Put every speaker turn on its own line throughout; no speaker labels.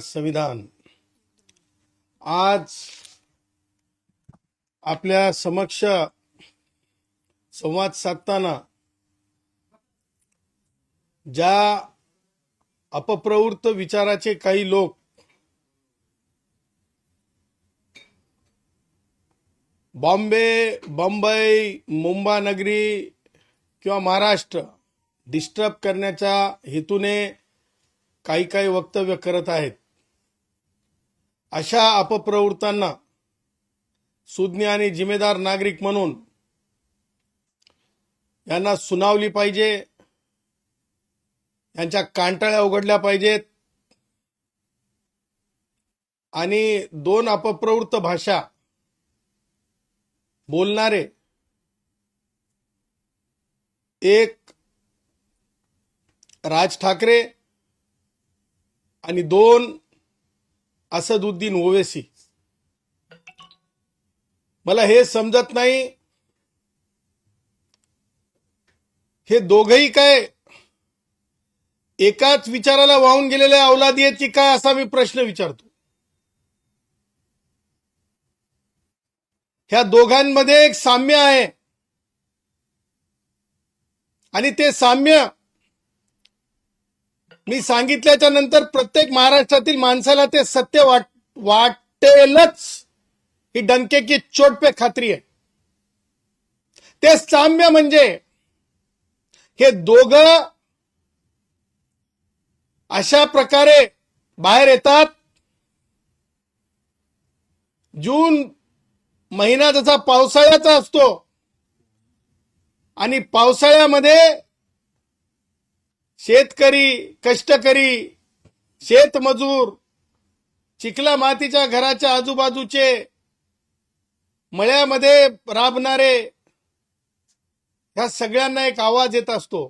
संविधान आज आपल्या समक्ष संवाद साधताना ज्या अपप्रवृत्त विचाराचे काही लोक बंबई मुंबई नगरी किंवा महाराष्ट्र डिस्टर्ब करण्याच्या हेतूने काही काही वक्तव्य करत आहेत, अशा अपप्रवृत्तांना सुज्ञ आणि जिम्मेदार नागरिक म्हणून यांना सुनावली पाहिजे, यांच्या कांटाळ्या उघडल्या पाहिजेत आणि दोन अपप्रवृत्त भाषा बोलणारे, एक राज ठाकरे आणि दोन असदुद्दीन ओवैसी. मला हे समजत नाही, हे दोघही काय एकाच विचाराला वाहून गेलेले अवलादी आहेत की काय, असा मी प्रश्न विचारतो. ह्या दोघांमध्ये एक साम्य आहे आणि ते साम्य मी सांगितल्याच्या नंतर प्रत्येक महाराष्ट्रातील माणसाला ते सत्य वाटेलच, ही डंके की चोट पे खात्री आहे. ते साम्य म्हणजे हे दोघं अशा प्रकारे बाहेर येतात. जून महिना जसा पावसाळ्याचा असतो आणि पावसाळ्यामध्ये शेतकरी, कष्टकरी, शेतमजूर, चिखला मातीच्या घराच्या आजूबाजूचे मळ्यामध्ये राबणारे, ह्या सगळ्यांना एक आवाज येत असतो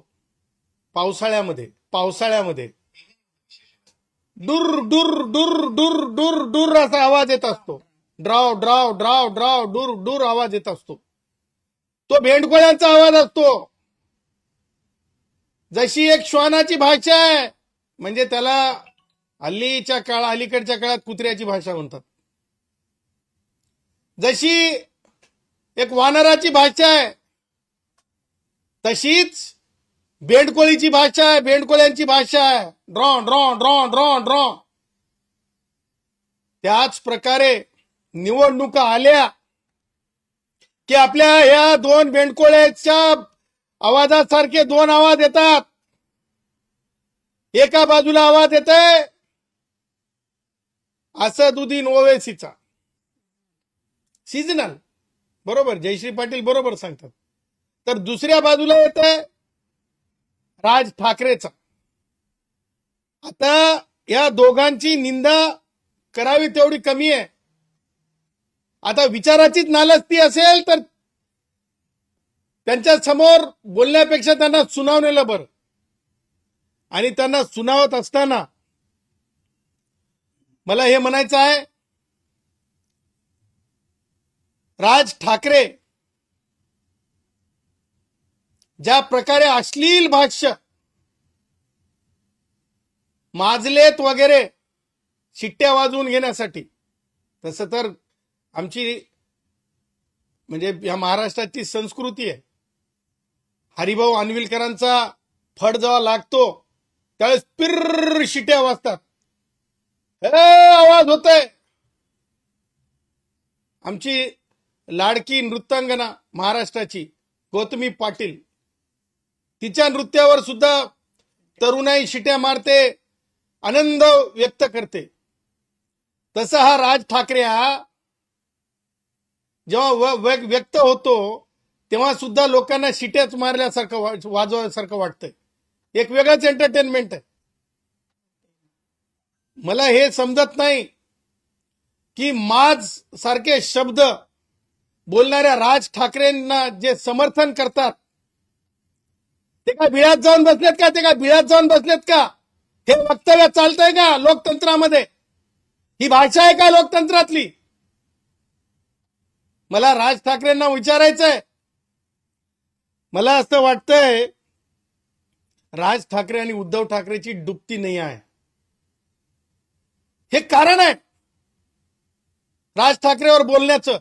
पावसाळ्यामध्ये डुर डुर डुर डुर डुर डुर असा आवाज येत असतो. ड्राव ड्राव ड्राव ड्राव डुर डुर आवाज येत असतो. तो भेंडकोळ्यांचा आवाज असतो. जशी एक श्वानाची भाषा आहे, म्हणजे त्याला अलीकडच्या काळात कुत्र्याची भाषा म्हणतात. जशी एक वानराची भाषा आहे, तशीच भेंडकोळीची भाषा आहे, भेंडकोळ्यांची भाषा आहे. Draw draw draw draw draw. त्याच प्रकारे निवडणुका आल्या की आपल्या या दोन भेंडकोळ्याच्या आवाजासारखे दोन आवाज येतात. एका बाजूला आवाज येते असदुद्दीन ओवैसीचा, सीजनल, बरोबर, जयश्री पाटील बरोबर सांगतात. तर दुसऱ्या बाजूला येते राज ठाकरेचा. आता या दोघांची निंदा करावी तेवढी कमी आहे. आता विचाराचीच नालस्ती असेल तर त्यांच्या समोर बोलण्यापेक्षा त्यांना सुनावलेलं बरं. आणि त्यांना सुनावत असताना मला हे म्हणायचं आहे, राज ठाकरे ज्या प्रकारे अश्लील भाष्य माजलेत वगैरे शिट्ट्या वाजवून घेण्यासाठी, तसं तर आमची म्हणजे या महाराष्ट्राची संस्कृती आहे. हरिभाऊ अनविलकरांचा फड जेव्हा लागतो त्यावेळेस पिर्र शिट्या वाजतात, आवाज होतोय. आमची लाडकी नृत्यांगना महाराष्ट्राची गौतमी पाटील, तिच्या नृत्यावर सुद्धा तरुणाई शिट्या मारते, आनंद व्यक्त करते. तसा हा राज ठाकरे हा जेव्हा व्यक्त होतो तेव्हा सुद्धा लोकांना शिट्याच मारल्यासारखं, वाजवल्यासारखं वाटतंय. एक वेगळंच एंटरटेनमेंट आहे. मला हे समजत नाही की माझ सारखे शब्द बोलणाऱ्या राज ठाकरेंना जे समर्थन करतात ते काय बिळात जाऊन बसलेत का? हे वक्तव्य चालतंय का लोकतंत्रामध्ये? ही भाषा आहे का लोकतंत्रातली? मला राज ठाकरेंना विचारायचंय. मला असं वाटतंय राज ठाकरे आणि उद्धव ठाकरेची डुबती नाही आहे. हे कारण आहे राज ठाकरेवर बोलण्याचं.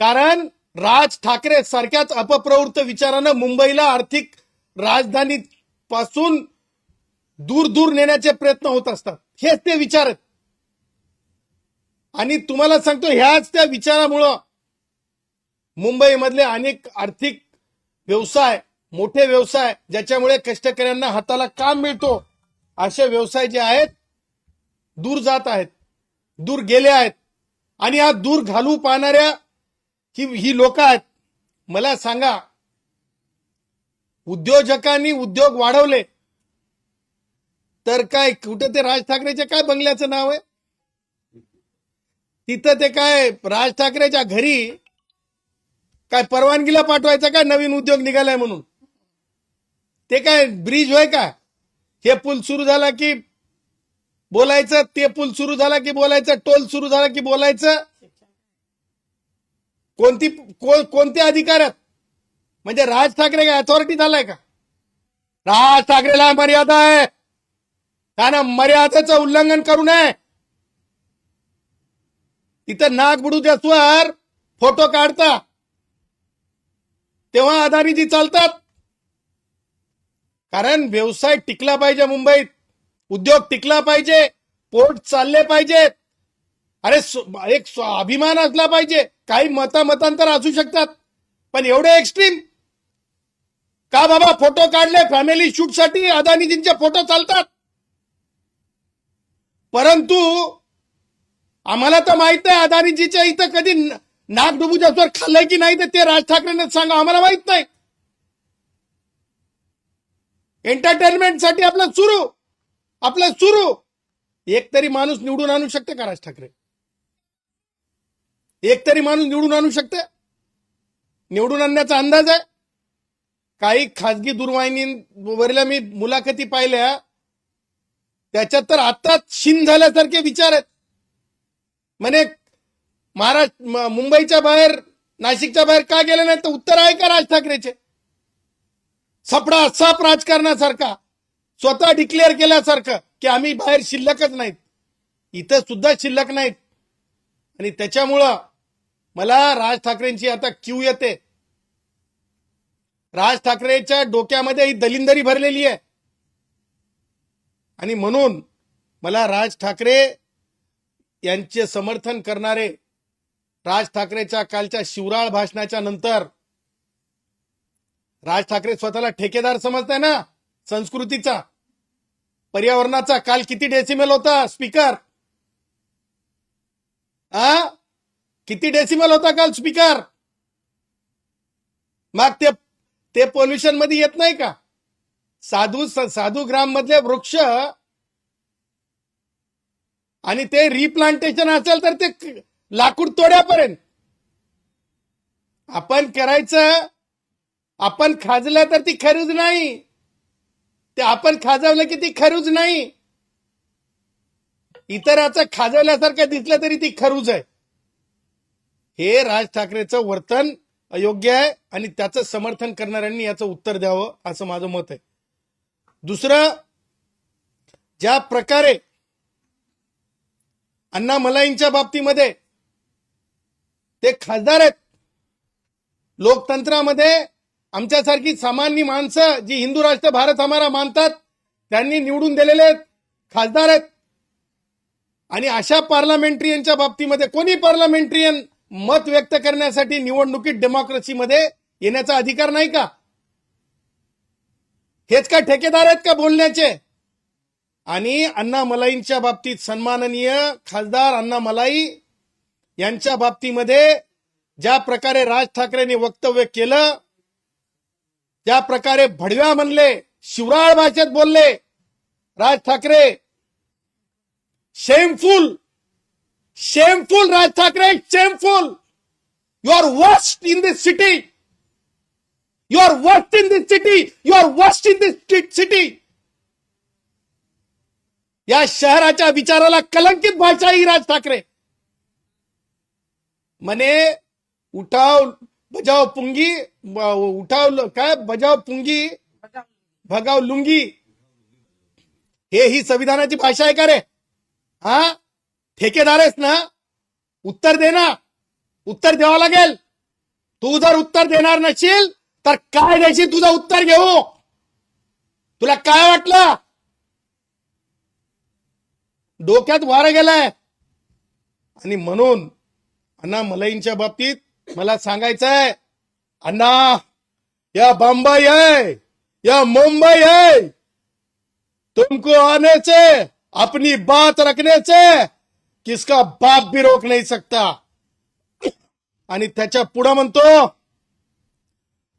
कारण राज ठाकरे सारख्याच अपप्रवृत्त विचारानं मुंबईला आर्थिक राजधानी पासून दूर दूर नेण्याचे प्रयत्न होत असतात. हेच ते विचार आहेत. आणि तुम्हाला सांगतो ह्याच त्या विचारामुळं मुंबईमधले अनेक आर्थिक व्यवसाय, मोठे व्यवसाय ज्याच्यामुळे कष्टकऱ्यांना हाताला काम मिळतो, असे व्यवसाय जे आहेत दूर जात आहेत, दूर गेले आहेत. आणि हा दूर घालू पाहणाऱ्या ही लोक आहेत. मला सांगा, उद्योजकांनी उद्योग वाढवले तर काय कुठे ते राज ठाकरेच्या काय बंगल्याचं नाव आहे? तिथं ते काय राज ठाकरेच्या घरी काय परवानगीला पाठवायचं काय नवीन उद्योग निघालाय म्हणून? ते काय ब्रिज होय का? हे पूल सुरू झाला की बोलायचं, ते पूल सुरू झाला की बोलायचं, टोल सुरू झाला की बोलायचं. कोणते अधिकार आहेत? म्हणजे राज ठाकरे काय अथॉरिटी झालाय का? राज ठाकरेला मर्यादा आहे, त्यानं मर्यादेचं उल्लंघन करू नये. इथं नाक बुडूच्यावर फोटो काढता तेव्हा अदानीजी चालतात. कारण व्यवसाय टिकला पाहिजे मुंबईत, उद्योग टिकला पाहिजे, पोर्ट चालले पाहिजेत. अरे एक अभिमान असला पाहिजे. काही मतांतर असू शकतात, पण एवढे एक्स्ट्रीम का बाबा? फोटो काढले फॅमिली शूट साठी, अदानीजींचे फोटो चालतात. परंतु आम्हाला तर माहित आहे अदानीजीच्या इथं कधी नाक डुबूच्यावर खाल्लंय की नाही, ते राज ठाकरेंना सांगा, आम्हाला माहित नाही. एंटरटेनमेंटसाठी आपलं सुरू. एक तरी माणूस निवडून आणू शकते का राज ठाकरे? एक तरी माणूस निवडून आणू शकते? निवडून आणण्याचा अंदाज आहे? काही खाजगी दूरवाहिनीवरल्या मी मुलाखती पाहिल्या, त्याच्यात तर आताच शिन झाल्यासारखे विचार आहेत. म्हणे मुंबईच्या बाहेर, नाशिकच्या बाहेर का गेले नाही? तर उत्तर आहे का राज ठाकरेचे? साप राजकारणासारखा, स्वतः डिक्लेअर केल्यासारखं की आम्ही बाहेर शिल्लकच नाहीत. इथं सुद्धा शिल्लक नाहीत. आणि त्याच्यामुळं मला राज ठाकरेंची आता क्यू येते. राज ठाकरेच्या डोक्यामध्ये ही दलिंदरी भरलेली आहे. आणि म्हणून मला राज ठाकरे यांचे समर्थन करणारे, राज ठाकरेच्या कालच्या शिवराळ भाषणाच्या नंतर, राज ठाकरे स्वतःला ठेकेदार समजताय ना संस्कृतीचा, पर्यावरणाचा. काल किती डेसिमल होता स्पीकर? किती डेसिमल होता काल स्पीकर? मग ते पोल्युशन मध्ये येत नाही का? साधू ग्राम मधले वृक्ष आणि ते रिप्लांटेशन असेल तर ते लाकूड तोड्यापर्यंत आपण करायचं. आपण खाजलं तर ती खरूज नाही, ते आपण खाजवलं की ती खरूज नाही. इतराचं खाजवल्यासारखं दिसलं तरी ती खरूज आहे. हे राज ठाकरेचं वर्तन अयोग्य आहे आणि त्याचं समर्थन करणाऱ्यांनी याचं उत्तर द्यावं असं माझं मत आहे. दुसरं, ज्या प्रकारे अण्णा मलाईंच्या बाबतीमध्ये ते खासदार आहेत, लोकतंत्रामध्ये आमच्यासारखी सामान्य माणसं जी हिंदू राष्ट्र भारत हमारा मानतात, त्यांनी निवडून दिलेले खासदार आहेत. आणि अशा पार्लमेंटरियनच्या बाबतीमध्ये कोणी पार्लमेंटरियन मत व्यक्त करण्यासाठी निवडणुकीत डेमोक्रेसीमध्ये येण्याचा अधिकार नाही का? हेच का ठेकेदार आहेत का बोलण्याचे? आणि अण्णा मलाईंच्या बाबतीत सन्माननीय खासदार अण्णा मलाई यांच्या बाबतीमध्ये ज्या प्रकारे राज ठाकरेंनी वक्तव्य केलं, ज्या प्रकारे भडव्या म्हणले, शिवराळ भाषेत बोलले Raj Thackeray, shameful Raj Thackeray, shameful. You are worst in this city. You are worst in this city. You are worst in this city. या शहराच्या विचाराला कलंकित भाषा ही राज ठाकरे. म्हणे उठाव बजाव पुंगी, उठाव काय बजाव पुंगी भगाव लुंगी, हे ही संविधानाची भाषा आहे का रे? हा, ठेकेदार आहेस ना, उत्तर दे ना. उत्तर द्यावं लागेल. तू जर उत्तर देणार नशील तर काय देशील तुझं उत्तर घेऊ. तुला काय वाटलं? डोक्यात वारं गेलाय. आणि म्हणून अण्णा मलईंच्या बाबतीत मला सांगायचंय, अण्णा या बंबई है, या मुंबई है, तुमको आने से, अपनी बात रखने से किसका बाप भी रोक नहीं सकता. आणि त्याच्या पुढे म्हणतो,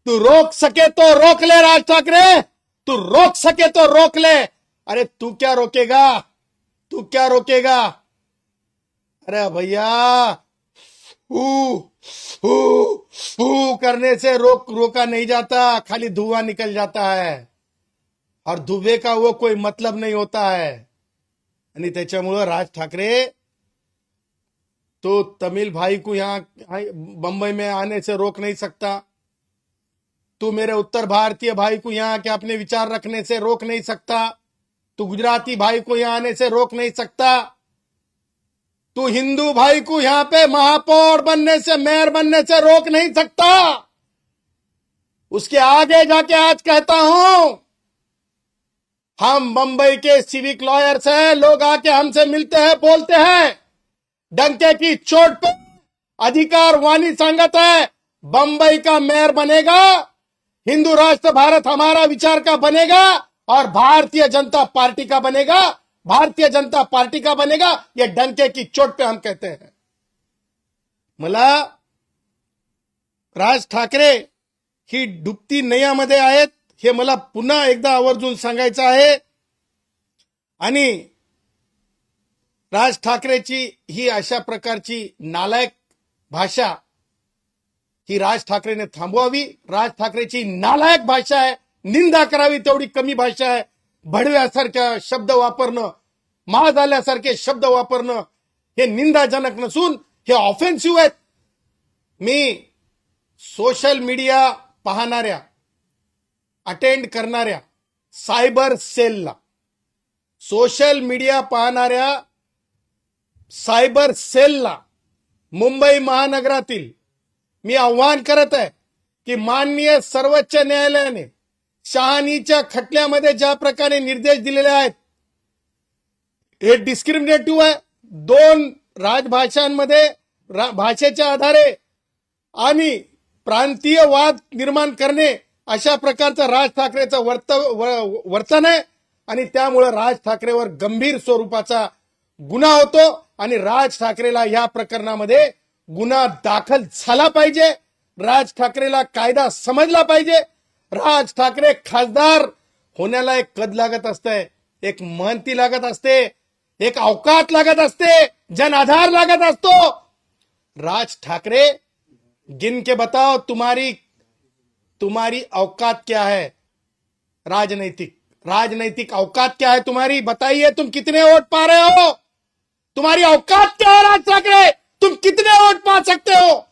तू रोक सके तो रोक ले राज ठाकरे, तू रोक सके तो रोक ले. अरे तू क्या रोकेगा, तू क्या रोकेगा. अरे भैया, हू हू हू करने से रोका नहीं जाता, खाली धुआं निकल जाता है. और धुएं का वो कोई मतलब नहीं होता है. आणि त्याच्यामुळं राज ठाकरे तो तमिल भाई को यहां बंबई में आने से रोक नहीं सकता. तू मेरे उत्तर भारतीय भाई को यहां के अपने विचार रखने से रोक नहीं सकता. तू गुजराती भाई को यहां आने से रोक नहीं सकता. तू हिंदू भाई को यहां पे महापौर बनने से, मेयर बनने से रोक नहीं सकता. उसके आगे जाके आज कहता हूं, हम बंबई के सिविक लॉयर्स हैं. लोग आके हमसे मिलते हैं, बोलते हैं, डंके की चोट पे अधिकार वाणी सांगत है, बंबई का मेयर बनेगा, हिंदू राष्ट्र भारत हमारा विचार का बनेगा और भारतीय जनता पार्टी का बनेगा. भारतीय जनता पार्टी का बनेगा, ये डंके की चोट पे हम कहते हैं. मला राज ठाकरे ही डुबती नैयामध्ये आहेत हे मला पुन्हा एकदा आवर्जून सांगायचं आहे. आणि राज ठाकरेची ही अशा प्रकारची नालायक भाषा ही राज ठाकरेने थांबवावी. राज ठाकरेची नालायक भाषा आहे, निंदा करावी तेवढी कमी भाषा आहे. भडव्यासारख्या शब्द वापरणं, माज आल्यासारखे शब्द वापरणं हे निंदाजनक नसून हे ऑफेन्सिव्ह आहेत. मी सोशल मीडिया पाहणाऱ्या, अटेंड करणाऱ्या सायबर सेलला, सोशल मीडिया पाहणाऱ्या सायबर सेलला मुंबई महानगरातील मी आव्हान करत आहे की माननीय सर्वोच्च न्यायालयाने शहानीच्या खटल्यामध्ये ज्या प्रकारे निर्देश दिलेले आहेत हे डिस्क्रिमिनेटिव्ह आहे. दोन राजभाषांमध्ये भाषेच्या आधारे आणि प्रांतीय वाद निर्माण करणे अशा प्रकारचं राज ठाकरेचं वर्तन आहे. आणि त्यामुळे राज ठाकरेवर गंभीर स्वरूपाचा गुन्हा होतो आणि राज ठाकरेला या प्रकरणामध्ये गुन्हा दाखल झाला पाहिजे. राज ठाकरेला कायदा समजला पाहिजे. राज ठाकरे खासदार होण्याला एक कद लागत असते, एक महंती लागत असते, एक अवकात लागत असते, जन आधार लागत असतो. राज ठाकरे गिन के बताओ तुम्हारी औकात क्या है. राजनैतिक औकात क्या है तुम्हारी, बताइए. तुम कितने वोट पा रहे हो, तुम्हारी औकात क्या है राज ठाकरे, तुम कितने वोट पा सकते हो,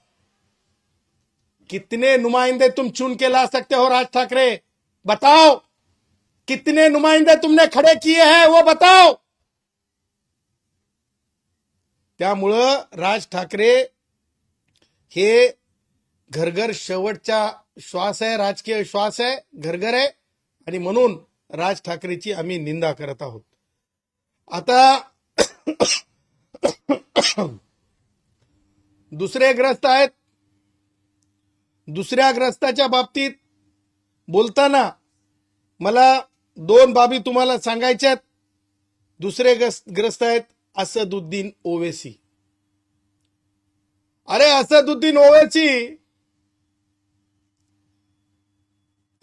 कितने नुमाइंदे तुम चुन के ला सकते हो. राज ठाकरे बताओ, कितने नुमाइंदे तुमने खड़े किए हैं वो बताओ. त्यामुळं राज ठाकरे हे घरघर शेवटचा श्वास आहे, राजकीय श्वास आहे, घरघर आहे. आणि म्हणून राज ठाकरेची आम्ही निंदा करत आहोत. आता दुसरे ग्रस्त आहेत. दुसऱ्या ग्रस्ताच्या बाबतीत बोलताना मला दोन बाबी तुम्हाला सांगायच्यात. दुसरे ग्रस्त आहेत असदुद्दीन ओवैसी. अरे असदुद्दीन ओवैसी,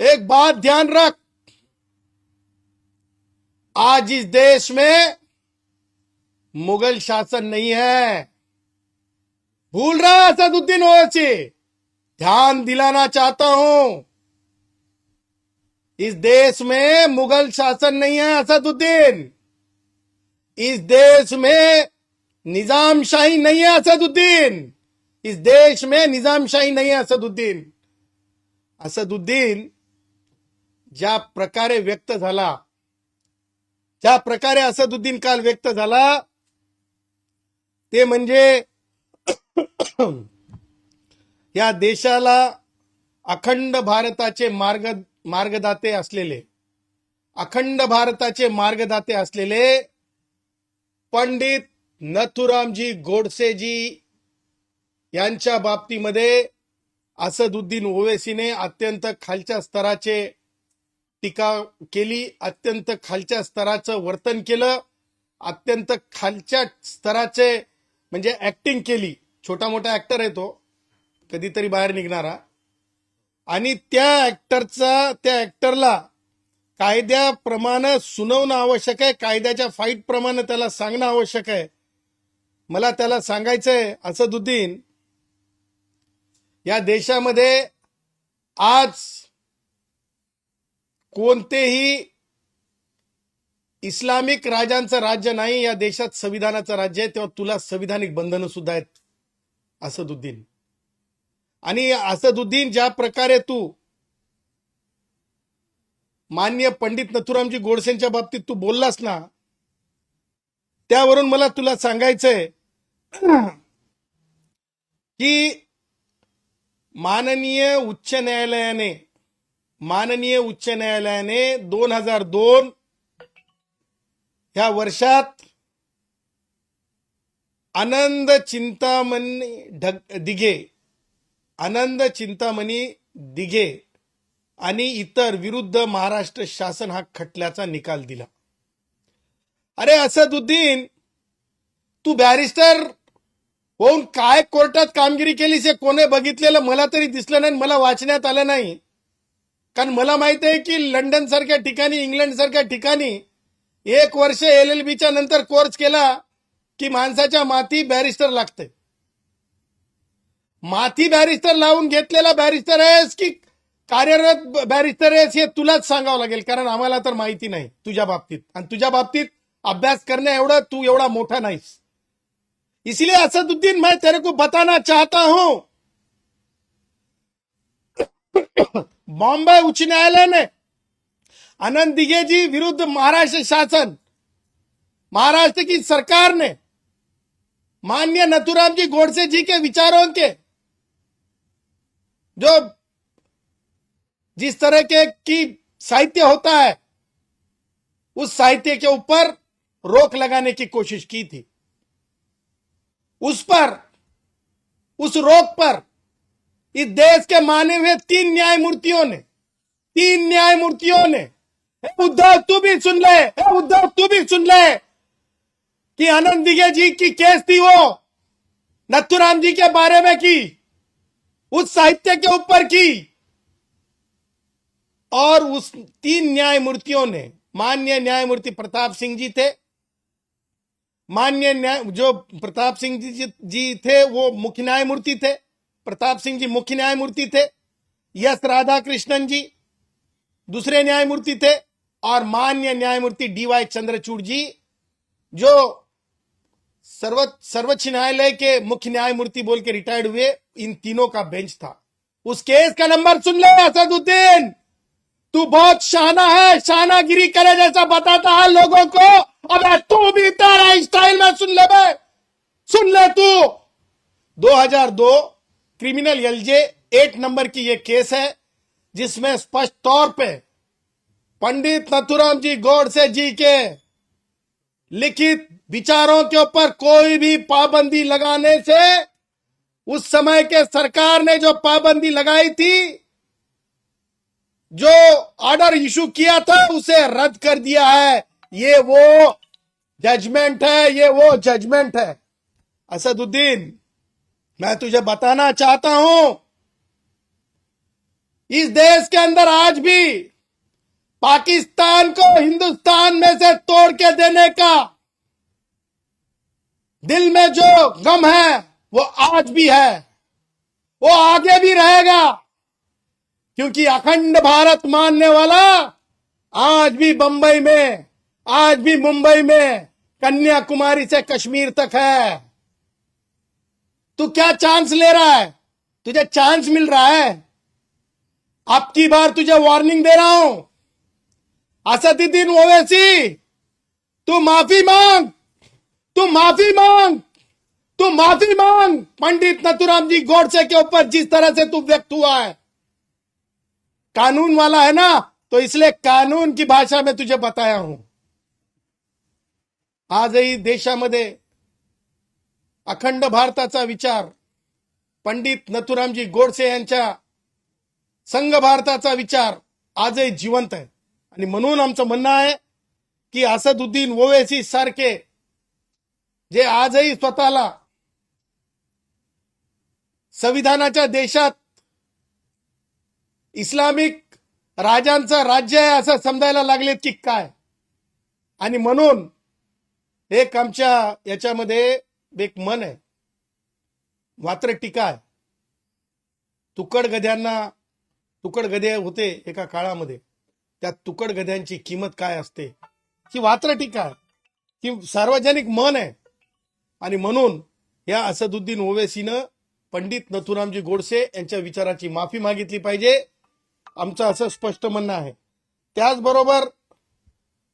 एक बात ध्यान रख, आज इस देश में मुगल शासन नहीं है. भूल रहा असदुद्दीन ओवैसी, ध्यान दिलाना चाहता हूं, इस देश में मुगल शासन नहीं है असदुद्दीन. इस देश में निजामशाही नहीं है असदुद्दीन. इस देश में निजामशाही नहीं है असदुद्दीन. असदुद्दीन ज्या प्रकारे व्यक्त झाला, ज्या प्रकारे असदुद्दीन काल व्यक्त झाला, ते म्हणजे या देशाला अखंड भारताचे मार्गदाते असलेले, अखंड भारताचे मार्गदाते असलेले पंडित नथुरामजी गोडसेजी यांच्या बाबतीमध्ये असदुद्दीन ओवैसीने अत्यंत खालच्या स्तराचे टीका केली, अत्यंत खालच्या स्तराचं वर्तन केलं, अत्यंत खालच्या स्तराचे म्हणजे ऍक्टिंग केली. छोटा मोठा ऍक्टर आहे तो, कधीतरी बाहेर निघणारा. आणि त्या ऍक्टरला कायद्याप्रमाणे सुनावणं आवश्यक आहे, कायद्याच्या फाईट प्रमाणे त्याला सांगणं आवश्यक आहे. मला त्याला सांगायचंय, असदुद्दीन, या देशामध्ये आज कोणतेही इस्लामिक राजांचं राज्य नाही, या देशात संविधानाचं राज्य आहे. तेव्हा तुला संविधानिक बंधनं सुद्धा आहेत असदुद्दीन. आणि असदुद्दीन, ज्या प्रकारे तू माननीय पंडित नथुरामजी गोडसेंच्या बाबतीत तू बोललास ना, त्यावरून मला तुला सांगायचंय की माननीय उच्च न्यायालयाने 2002 ह्या वर्षात आनंद चिंतामणी दिघे आणि इतर विरुद्ध महाराष्ट्र शासन हा खटल्याचा निकाल दिला. अरे असदुद्दीन, तू बॅरिस्टर होऊन काय कोर्टात कामगिरी केलीस हे कोणी बघितलेलं मला तरी दिसलं नाही, मला वाचण्यात आलं नाही. कारण मला माहित आहे की लंडन सारख्या ठिकाणी, इंग्लंड सारख्या ठिकाणी 1 वर्ष LLBच्या नंतर कोर्स केला की माणसाच्या माथी बॅरिस्टर लागते. माथी बॅरिस्टर लावून घेतलेला बॅरिस्टर आहेस की कार्यरत बॅरिस्टर आहेस हे तुलाच सांगावं लागेल, कारण आम्हाला तर माहिती नाही तुझ्या बाबतीत. आणि तुझ्या बाबतीत अभ्यास करण्या एवढं तू एवढा मोठा नाहीस. इसलिए असदुद्दीन, मैं तेरे को बताना चाहता हूं, बॉम्बे उच्च न्यायालय ने आनंद दिघे जी विरुद्ध महाराष्ट्र शासन, महाराष्ट्र की सरकार ने माननीय नथुराम जी गोडसे जी के विचारों के जो जिस तरह के की साहित्य होता है, उस साहित्य के ऊपर रोक लगाने की कोशिश की थी. उस रोक पर इस देश के माने हुए 3 न्यायमूर्तियों ने उद्धव तू भी सुन ले कि आनंद दिघे जी की केस थी वो नथुराम जी के बारे में की, उस साहित्य के ऊपर की. और उस 3 न्यायमूर्तियों ने, माननीय न्यायमूर्ति प्रताप सिंह जी थे, जो प्रताप सिंह जी थे वो मुख्य न्यायमूर्ति थे, प्रताप सिंह जी मुख्य न्यायमूर्ति थे, एस राधाकृष्णन जी दूसरे न्यायमूर्ति थे, और माननीय न्यायमूर्ति DY चंद्रचूड़ जी जो सर्वोच्च न्यायालय के मुख्य न्यायमूर्ति बोल के रिटायर्ड हुए. इन तीनों का बेंच था. उस केस का नंबर सुन ले असदुद्दीन, तू बहुत शाना है, शानागिरी करे जैसा बताता है लोगों को. अबे तू भी तेरा स्टाइल में सुन ले तू. 2002 क्रिमिनल LJ 8 नंबर की ये केस है, जिसमें स्पष्ट तौर पे पंडित नथुराम जी गोडसे जी के लिखित विचारों के ऊपर कोई भी पाबंदी लगाने से, उस समय के सरकार ने जो पाबंदी लगाई थी, जो ऑर्डर इशू किया था, उसे रद्द कर दिया है. ये वो जजमेंट है. असदुद्दीन, मैं तुझे बताना चाहता हूं, इस देश के अंदर आज भी पाकिस्तान को हिंदुस्तान में से तोड़ के देने का दिल में जो गम है वो आज भी है, वो आगे भी रहेगा. क्योंकि अखंड भारत मानने वाला आज भी बंबई में, आज भी मुंबई में, कन्याकुमारी से कश्मीर तक है. तू क्या चांस ले रहा है? तुझे चांस मिल रहा है. अब की बार तुझे वार्निंग दे रहा हूं, असदुद्दीन ओवैसी, तू माफी मांग. तू माफी मांग पंडित नथुराम जी गोडसे के ऊपर जिस तरह से तू व्यक्त हुआ है। कानून वाला है ना, तो इसलिए कानून की भाषा में तुझे बताया हूं। आजही देशामध्ये अखंड भारताचा विचार, पंडित नथुरामजी गोडसे यांच्या संघ भारताचा विचार आजही जिवंत आहे। आणि म्हणून आमचं म्हणणं आहे की असदुद्दीन ओवैसी सारखे जे आजही स्वतःला संविधानाच्या देशात इस्लामिक राजांचं राज्य आहे असं समजायला लागलेत की काय, आणि म्हणून एक आमच्या याच्यामध्ये एक मन आहे, मात्र टीका आहे। तुकड गधे होते एका काळामध्ये, त्या तुकड गध्यांची किंमत काय असते ही वात्र टीका आहे, ही सार्वजनिक मन आहे। आणि म्हणून या असदुद्दीन ओवैसीनं पंडित नथुरामजी गोडसे यांच्या विचाराची माफी मागितली पाहिजे, आमचं असं स्पष्ट म्हणणं आहे। त्याचबरोबर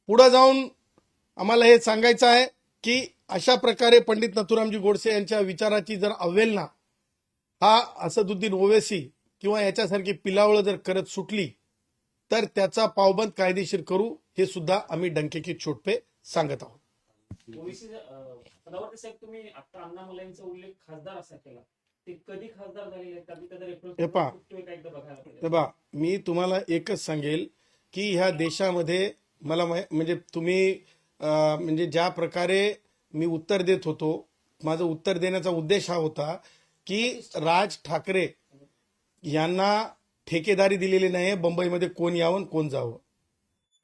पुढे जाऊन आम्हाला हे सांगायचं आहे की अशा प्रकारे पंडित नथुरामजी गोडसे यांच्या विचाराची जर अवहेलना हा असदुद्दीन ओवैसी किंवा याच्यासारखी पिलावळ जर करत सुटली तर त्याचा पावबंद कायदेशीर करू, हे सुद्धा आम्ही डंके की चोट पे सांगत आहोत।
ओबीसी सदावर्ते साहेब, तुम्ही आता अण्णा मुलांचा उल्लेख खासदार असा केला, ते कधी खासदार झालेले आहेत? कधी कधी
हे पहा,
बघायला
मी तुम्हाला एकच सांगेल की ह्या देशामध्ये मला म्हणजे तुम्ही म्हणजे ज्या प्रकारे मी उत्तर देत होतो, माझं उत्तर देण्याचा उद्देश हा होता की राज ठाकरे यांना ठेकेदारी दिलेली नाही मुंबईमध्ये कोण यावं कोण जावं,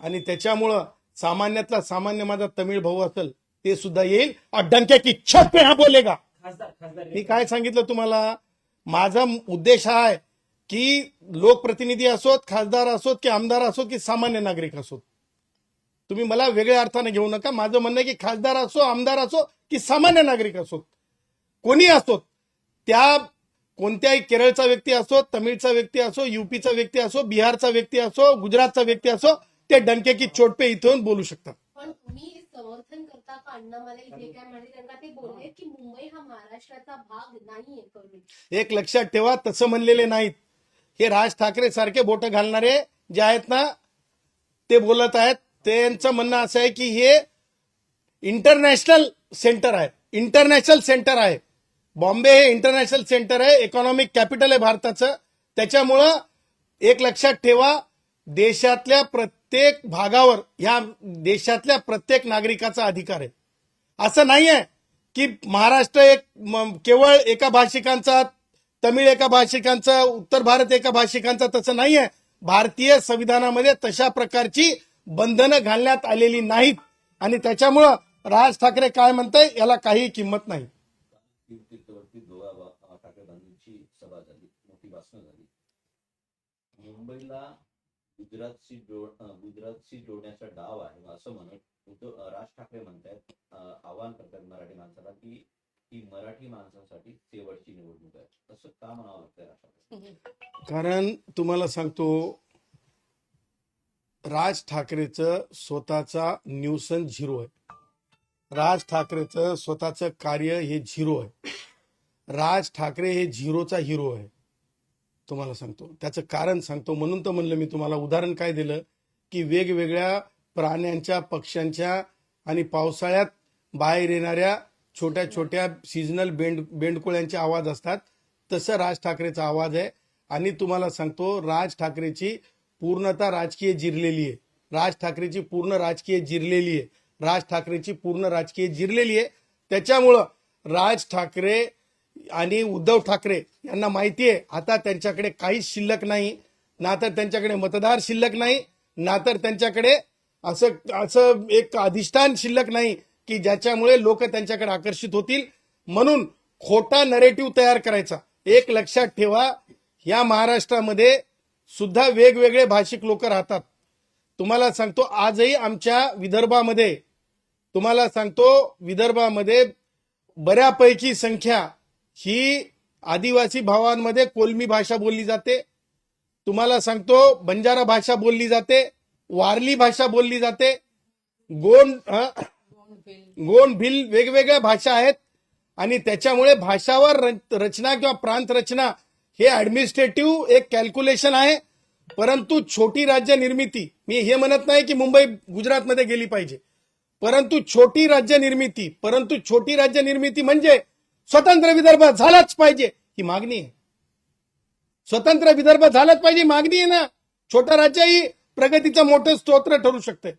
आणि त्याच्यामुळं सामान्यातला सामान्य माझा तमिळ भाऊ असेल ते सुद्धा येईल और डंके की छत पे हा बोलेगा। मी काय सांगितलं तुम्हाला, माझा उद्देश हा आहे की लोकप्रतिनिधी असोत, खासदार असोत की आमदार असोत की सामान्य नागरिक असोत, तुम्ही मला वेगळ्या अर्थाने घेऊ नका। माझं म्हणणं आहे की खासदार असो, आमदार असो की सामान्य नागरिक असोत, कोणी असोत, त्या कोणत्याही केरळचा व्यक्ती असो, तमिळचा व्यक्ती असो, यूपीचा व्यक्ती असो, बिहारचा व्यक्ती असो, गुजरातचा व्यक्ती असो, ते डंके की चोट पे इथून बोलू शकतात।
पण तुम्ही समर्थन करता का अण्णामलाई जे काय म्हणाले, त्यांना ते बोलले की मुंबई हा महाराष्ट्राचा भाग नाहीये करून?
एक लक्षात ठेवा, तसं म्हणलेले नाहीत। हे राज ठाकरे सारखे बोट घालणारे जे आहेत ना, ते बोलत आहेत। त्यांचं म्हणणं असं आहे की हे इंटरनॅशनल सेंटर आहे, इंटरनॅशनल सेंटर आहे बॉम्बे, हे इंटरनॅशनल सेंटर आहे, इकॉनॉमिक कॅपिटल आहे भारताचं। त्याच्यामुळं एक लक्षात ठेवा, देशातल्या प्रत्येक भागावर या देशातल्या प्रत्येक नागरिकाचा अधिकार आहे। असं नाही आहे की महाराष्ट्र एक केवळ एका भाषिकांचा, तमिळ एका भाषिकांचा, उत्तर भारत एका भाषिकांचा, तसं नाही आहे। भारतीय संविधानामध्ये तशा प्रकारची बंधनं घालण्यात आलेली नाहीत, आणि त्याच्यामुळं राज ठाकरे काय म्हणताय याला काही किंमत नाही।
कीर्तीवरती दोघा ठाकरे बंधूंची सभा झाली, मोठी भाषणं झाली। मुंबईला गुजरातशी जोडण्याचा डाव आहे असं म्हणत राज ठाकरे म्हणतात, आवाहन करतात मराठी माणसाला की ही मराठी माणसांसाठी शेवटची निवडणूक आहे, असं का म्हणावं लागतंय राज?
कारण तुम्हाला सांगतो, राज ठाकरेचं स्वतःचा न्यूसन्स झिरो आहे, राज ठाकरेचं स्वतःचं कार्य हे झिरो आहे। राज ठाकरे हे झिरोचा हिरो आहे, तुम्हाला सांगतो। त्याचं कारण सांगतो, म्हणून तर म्हणलं मी तुम्हाला। उदाहरण काय दिलं की वेगवेगळ्या प्राण्यांच्या, पक्ष्यांच्या आणि पावसाळ्यात बाहेर येणाऱ्या छोट्या छोट्या सीजनल बेंडकोळ्यांचे आवाज असतात, तसं राज ठाकरेचा आवाज आहे। आणि तुम्हाला सांगतो, राज ठाकरेची पूर्णता राजकीय जिरलेली आहे, राज ठाकरेची पूर्ण राजकीय जिरलेली आहे, राज ठाकरेची पूर्ण राजकीय जिरलेली आहे। त्याच्यामुळं राज ठाकरे आणि उद्धव ठाकरे यांना माहिती आहे आता त्यांच्याकडे काहीच शिल्लक नाही, ना तर त्यांच्याकडे मतदार शिल्लक नाही, ना तर त्यांच्याकडे असं एक अधिष्ठान शिल्लक नाही की ज्याच्यामुळे लोक त्यांच्याकडे आकर्षित होतील। म्हणून खोटा नरेटिव्ह तयार करायचा। एक लक्षात ठेवा, या महाराष्ट्रामध्ये सुद्धा वेगवेगळे भाषिक लोक राहतात। तुम्हाला सांगतो, आजही आमच्या विदर्भामध्ये, तुम्हाला सांगतो, विदर्भामध्ये बऱ्यापैकी संख्या ही आदिवासी भावांमध्ये कोलमी भाषा बोलली जाते। तुम्हाला सांगतो, बंजारा भाषा बोलली जाते, वारली भाषा बोलली जाते, गोंड भिल वेगवेगळ्या भाषा आहेत। आणि त्याच्यामुळे भाषावर रचना किंवा प्रांत रचना हे ऍडमिनिस्ट्रेटिव्ह एक कॅल्क्युलेशन आहे. परंतु छोटी राज्य निर्मिती, मी हे म्हणत नाही की मुंबई गुजरातमध्ये गेली पाहिजे, परंतु छोटी राज्य निर्मिती म्हणजे स्वतंत्र विदर्भ झालाच पाहिजे ही मागणी आहे. स्वतंत्र विदर्भ झालाच पाहिजे मागणी आहे ना. छोटं राज्यही प्रगतीचं मोठं स्तोत्र ठरू शकते.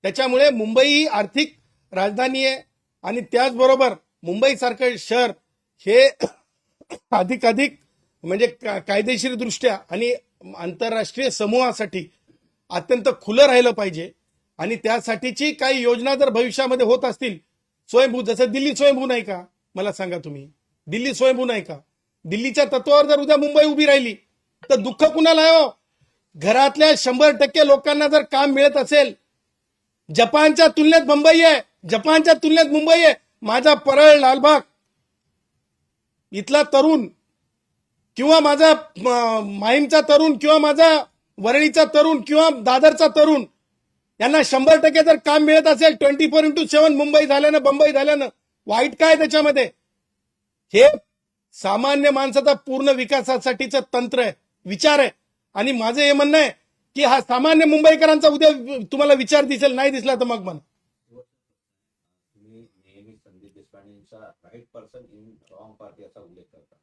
त्याच्यामुळे मुंबई ही आर्थिक राजधानी आहे आणि त्याचबरोबर मुंबईसारखं शहर हे अधिकाधिक म्हणजे कायदेशीर दृष्ट्या आणि आंतरराष्ट्रीय समूहासाठी अत्यंत खुलं राहिलं पाहिजे. आणि त्यासाठीची काही योजना जर भविष्यामध्ये होत असतील स्वयंभू, जसं दिल्ली स्वयंभू नाही का, मला सांगा तुम्ही, दिल्ली स्वयंभू नाही का? दिल्लीच्या तत्वावर जर उद्या मुंबई उभी राहिली तर दुःख कुणाला आहे हो? घरातल्या 100% लोकांना जर काम मिळत असेल, जपानच्या तुलनेत मुंबई आहे, जपानच्या तुलनेत मुंबई आहे. माझा परळ लालबाग इथला तरुण किंवा माझा माहीमचा तरुण किंवा माझा वरळीचा तरुण किंवा दादरचा तरुण यांना 100% जर काम मिळत असेल 24/7 मुंबई झाल्यानं बंबई झाल्यानं वाईट काय त्याच्यामध्ये? हे सामान्य माणसाचा पूर्ण विकासासाठीचं तंत्र आहे, विचार आहे. आणि माझं हे म्हणणं आहे की हा सामान्य मुंबईकरांचा उद्या तुम्हाला विचार दिसेल, नाही दिसला तर मग म्हणा.
तुम्ही नेहमी संदीप देशपांडेंचा right person in wrong party असा उल्लेख करता.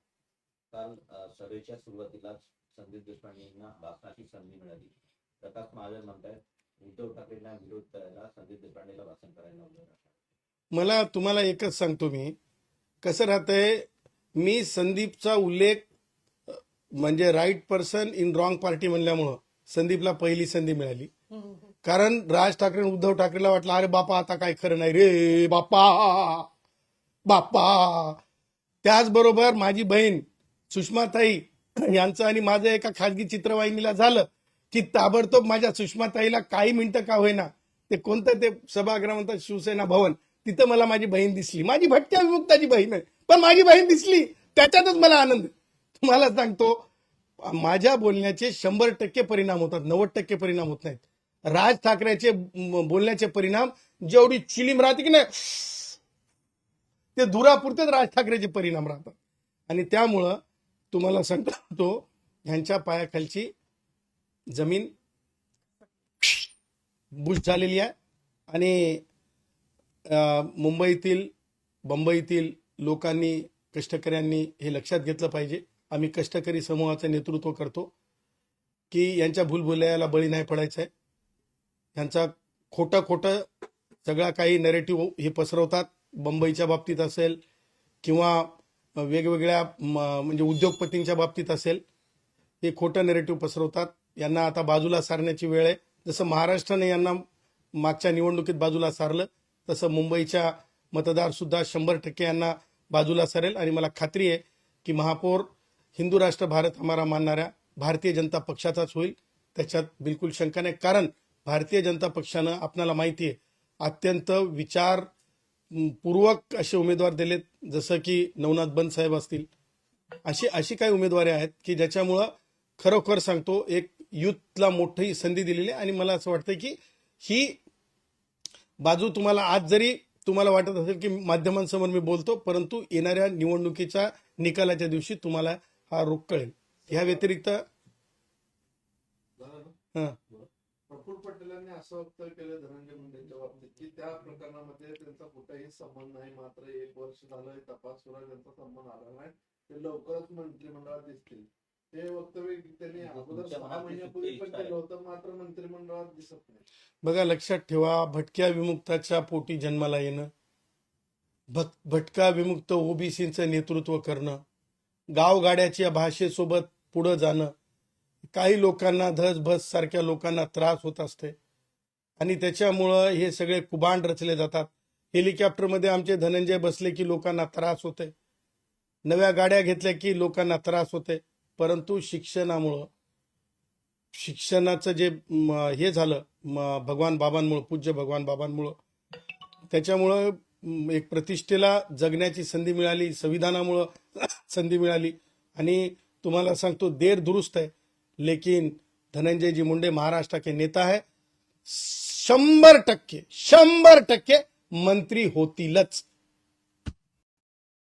काल सभेच्या सुरुवातीलाच संदीप देशपांडेंना भाषणाची संधी मिळाली. प्रकाश महाजन म्हणतायत उद्धव ठाकरेंना विरोध करायला संदीप देशपांडेला भाषण करायला उद्धव ठाकरे.
मला तुम्हाला एकच सांगतो, मी कसं राहतंय, मी संदीपचा उल्लेख म्हणजे right person in wrong party म्हणल्यामुळं संदीपला पहिली संधी मिळाली. कारण राज ठाकरे उद्धव ठाकरेला वाटलं अरे बापा आता काय खरं नाही रे बापा बापा. त्याचबरोबर माझी बहीण सुषमाताई यांचं आणि माझं एका खाजगी चित्रवाहिनीला झालं की ताबडतोब माझ्या सुषमाताईला काही मिनिटं का होईना ते कोणतं ते सभागृह म्हणतात शिवसेना भवन, तिथं मला माझी बहीण दिसली. माझी भटक्या विमुक्ताची बहीण आहे पण माझी बहीण दिसली, त्याच्यातच मला आनंद. तुम्हाला सांगतो माझ्या बोलण्याचे 100% परिणाम होतात, 90% परिणाम होत नाहीत. राज ठाकरेचे बोलण्याचे परिणाम जेवढी चिलीम राहते की नाही ते धुरापुरतेच राज ठाकरेचे परिणाम राहतात. आणि त्यामुळं तुम्हाला सांगतो ह्यांच्या पायाखालची जमीन बुश झालेली आहे. आणि मुंबईतील बंबईतील लोकांनी कष्टकऱ्यांनी हे लक्षात घेतलं पाहिजे. आम्ही कष्टकरी समूहाचं नेतृत्व करतो की यांच्या भूलभुलैयाला बळी नाही पडायचं आहे. यांचा खोटं सगळा काही नरेटिव्ह हे पसरवतात. बंबईच्या बाबतीत असेल किंवा वेगवेगळ्या म्हणजे उद्योगपतींच्या बाबतीत असेल, हे खोटं नरेटिव्ह पसरवतात. यांना आता बाजूला सारण्याची वेळ आहे. जसं महाराष्ट्राने यांना मागच्या निवडणुकीत बाजूला सारलं तसं मुंबईच्या मतदार सुद्धा 100% यांना बाजूला सारेल. आणि मला खात्री आहे की महापौर हिंदू राष्ट्र भारत हमारा मानणाऱ्या भारतीय जनता पक्षाचाच होईल, त्याच्यात बिलकुल शंका नाही. कारण भारतीय जनता पक्षानं आपल्याला माहिती आहे अत्यंत विचारपूर्वक असे उमेदवार दिलेत, जसं की नवनाथ बंद साहेब असतील. अशी काही उमेदवारी आहेत की ज्याच्यामुळं खरोखर सांगतो एक युथला मोठी संधी दिलेली आहे. आणि मला असं वाटतं की ही बाजू तुम्हाला आज जरी तुम्हाला वाटत असेल की माध्यमांसमोर मी बोलतो, परंतु येणाऱ्या निवडणुकीच्या निकालाच्या दिवशी तुम्हाला हा रोग कळेल. ह्या व्यतिरिक्त
प्रफुल्ल पटेलांनी असं वक्तव्य केलं धनंजय मुंडेंच्या बाबतीत की त्या प्रकरणामध्ये त्यांचा कुठलाही संबंध नाही, मात्र 1 वर्ष झालं तपास सुरू आहे, त्यांचा संबंध आला नाही, ते लवकरच मंत्रिमंडळात दिसतील. हे वक्तव्य त्यांनी अगोदर 6 महिन्यापूर्वी पण केलं होतं, मात्र मंत्रिमंडळात दिसत नाही.
बघा, लक्षात ठेवा, भटक्या विमुक्ताच्या पोटी जन्माला येणं, भटका विमुक्त ओबीसीचं नेतृत्व करणं, गावगाड्याच्या भाषेसोबत पुढं जाणं, काही लोकांना धसभस सारख्या लोकांना त्रास होत असते. आणि त्याच्यामुळं हे सगळे कुभांड रचले जातात. हेलिकॉप्टरमध्ये आमचे धनंजय बसले की लोकांना त्रास होते, नव्या गाड्या घेतल्या की लोकांना त्रास होते. परंतु शिक्षणाचं जे हे झालं भगवान बाबांमुळं, पूज्य भगवान बाबांमुळं, त्याच्यामुळं एक प्रतिष्ठेला जगण्याची संधी मिळाली, संविधानामुळं संधी मिळाली. आणि तुम्हाला सांगतो देर दुरुस्त है लेकिन धनंजय जी मुंडे महाराष्ट्र के नेता है, 100% मंत्री होतीलच.